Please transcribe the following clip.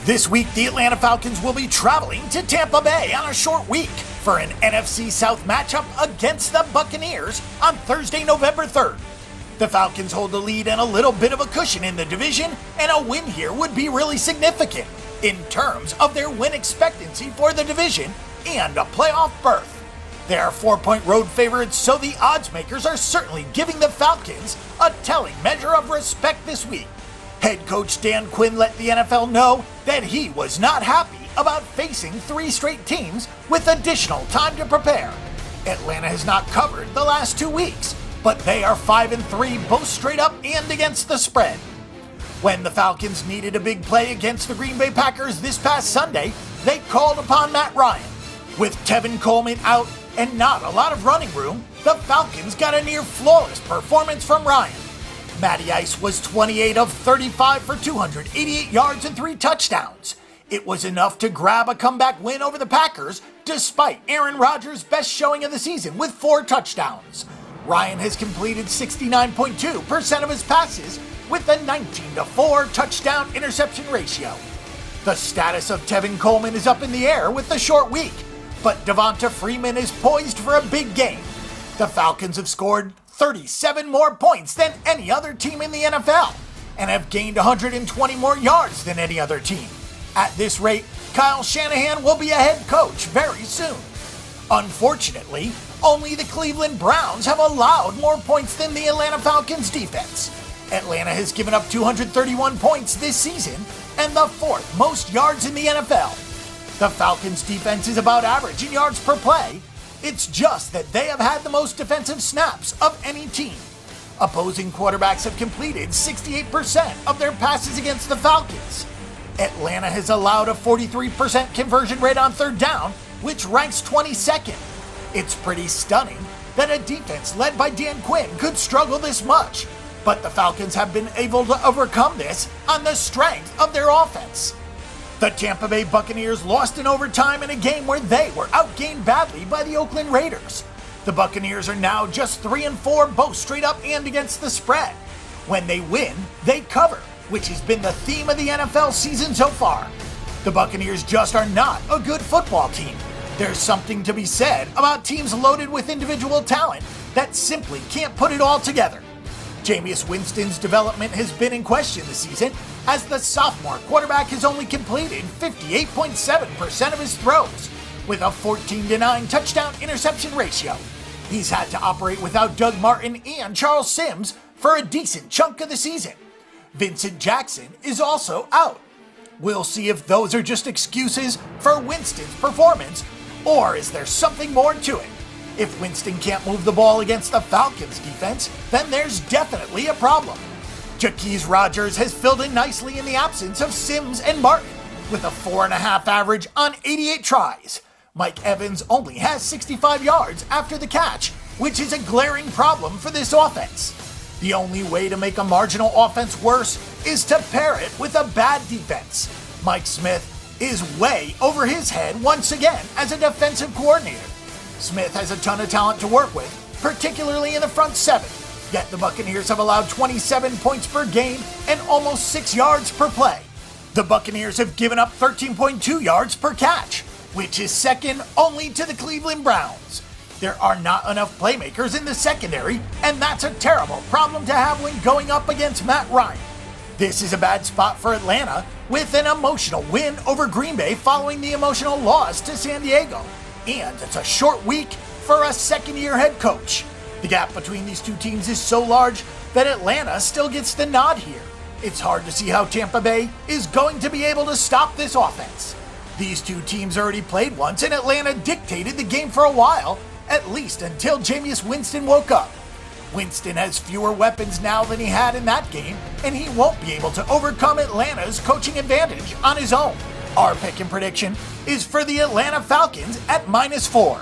This week, the Atlanta Falcons will be traveling to Tampa Bay on a short week for an NFC South matchup against the Buccaneers on Thursday, November 3rd. The Falcons hold the lead and a little bit of a cushion in the division, and a win here would be really significant in terms of their win expectancy for the division and a playoff berth. They are 4-point road favorites, so the oddsmakers are certainly giving the Falcons a telling measure of respect this week. Head coach Dan Quinn let the NFL know that he was not happy about facing 3 straight teams with additional time to prepare. Atlanta has not covered the last 2 weeks, but they are 5-3 both straight up and against the spread. When the Falcons needed a big play against the Green Bay Packers this past Sunday, they called upon Matt Ryan. With Tevin Coleman out and not a lot of running room, the Falcons got a near flawless performance from Ryan. Matty Ice was 28 of 35 for 288 yards and 3 touchdowns. It was enough to grab a comeback win over the Packers, despite Aaron Rodgers' best showing of the season with 4 touchdowns. Ryan has completed 69.2% of his passes with a 19-4 touchdown interception ratio. The status of Tevin Coleman is up in the air with the short week, but Devonta Freeman is poised for a big game. The Falcons have scored 37 more points than any other team in the NFL and have gained 120 more yards than any other team. At this rate, Kyle Shanahan will be a head coach very soon. Unfortunately, only the Cleveland Browns have allowed more points than the Atlanta Falcons defense. Atlanta has given up 231 points this season and the 4th most yards in the NFL. The Falcons defense is about average in yards per play. It's just that they have had the most defensive snaps of any team. Opposing quarterbacks have completed 68% of their passes against the Falcons. Atlanta has allowed a 43% conversion rate on third down, which ranks 22nd. It's pretty stunning that a defense led by Dan Quinn could struggle this much, but the Falcons have been able to overcome this on the strength of their offense. The Tampa Bay Buccaneers lost in overtime in a game where they were outgained badly by the Oakland Raiders. The Buccaneers are now just 3-4 both straight up and against the spread. When they win, they cover, which has been the theme of the NFL season so far. The Buccaneers just are not a good football team. There's something to be said about teams loaded with individual talent that simply can't put it all together. Jameis Winston's development has been in question this season, as the sophomore quarterback has only completed 58.7% of his throws, with a 14-9 touchdown interception ratio. He's had to operate without Doug Martin and Charles Sims for a decent chunk of the season. Vincent Jackson is also out. We'll see if those are just excuses for Winston's performance, or is there something more to it? If Winston can't move the ball against the Falcons defense, then there's definitely a problem. Jaquez Rodgers has filled in nicely in the absence of Sims and Martin, with a 4.5 average on 88 tries. Mike Evans only has 65 yards after the catch, which is a glaring problem for this offense. The only way to make a marginal offense worse is to pair it with a bad defense. Mike Smith is way over his head once again as a defensive coordinator. Smith has a ton of talent to work with, particularly in the front 7, yet the Buccaneers have allowed 27 points per game and almost 6 yards per play. The Buccaneers have given up 13.2 yards per catch, which is second only to the Cleveland Browns. There are not enough playmakers in the secondary, and that's a terrible problem to have when going up against Matt Ryan. This is a bad spot for Atlanta, with an emotional win over Green Bay following the emotional loss to San Diego. And it's a short week for a second-year head coach. The gap between these two teams is so large that Atlanta still gets the nod here. It's hard to see how Tampa Bay is going to be able to stop this offense. These two teams already played once, and Atlanta dictated the game for a while, at least until Jameis Winston woke up. Winston has fewer weapons now than he had in that game, and he won't be able to overcome Atlanta's coaching advantage on his own. Our pick and prediction is for the Atlanta Falcons at -4.